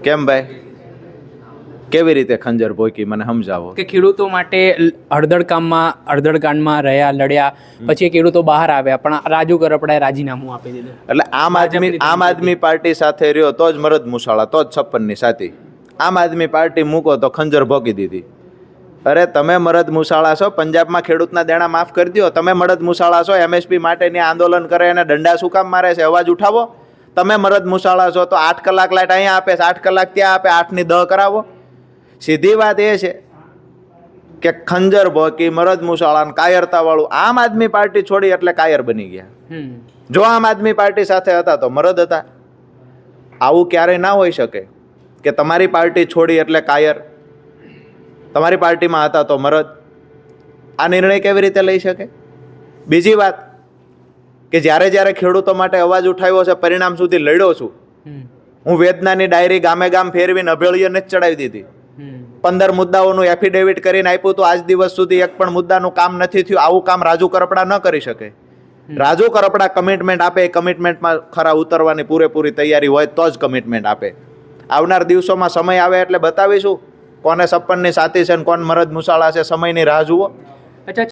કેમ ભાઈ, કેવી રીતે ખંજર ભોંકી મને સમજાવો. કે ખેડૂતો માટે અડધડકાંડમાં રહ્યા, લડ્યા, પછી ખેડૂતો બહાર આવ્યા, પણ રાજુ કરપડાએ રાજીનામું આપી દીધું. એટલે આમ આદમી પાર્ટી સાથે રહ્યો તો જ મરદ મુસાળા, તો જ 56ની સાથી. આમ આદમી પાર્ટી મૂકો તો ખંજર ભોંકી દીધી. અરે તમે મરદ મુસાળા છો, પંજાબમાં ખેડૂતના દેણા માફ કરી દો. તમે મરદ મુસાળા છો, MSP માટેની આંદોલન કરે અને દંડા શું કામ મારે છે? અવાજ ઉઠાવો. તમે મરદ મુસાળા છો તો 8 કલાક લાઈટ અહીંયા આપે છે, 8 કલાક ત્યાં આપે, 8 ની 10 કરાવો. સીધી વાત એ છે કે ખંજર ભોંકી, મરદ મુસાળા, કાયરતા વાળું. આમ આદમી પાર્ટી છોડી એટલે કાયર બની ગયા. જો આમ આદમી પાર્ટી સાથે હતા તો મરદ હતા. આવું ક્યારેય ના હોઈ શકે કે તમારી પાર્ટી છોડી એટલે કાયર, તમારી પાર્ટીમાં હતા તો મરદ. આ નિર્ણય કેવી રીતે લઈ શકે? બીજી વાત કે જ્યારે જ્યારે ખેડૂતો માટે અવાજ ઉઠાવ્યો છે, પરિણામ સુધી લડ્યો છું. હું વેદનાની ડાયરી ગામે ગામ ફેરવીને અભેળીઓને જ ચડાવી દીધી. 15 મુદ્દાઓનું એફિડેવિટ કરીને આપ્યું તો આજ દિવસ સુધી એક પણ મુદ્દાનું કામ નથી થયું. આવું કામ રાજુ કરપડા ન કરી શકે. રાજુ કરપડા કમિટમેન્ટ આપે, એ કમિટમેન્ટમાં ખરા ઉતરવાની પૂરેપૂરી તૈયારી હોય તો જ કમિટમેન્ટ આપે. આવનાર દિવસોમાં સમય આવે એટલે બતાવીશું કોને 56ની સાથી છે ને કોણ મરદ મુસાળા છે. સમયની રાહ જુઓ. અચ્છા.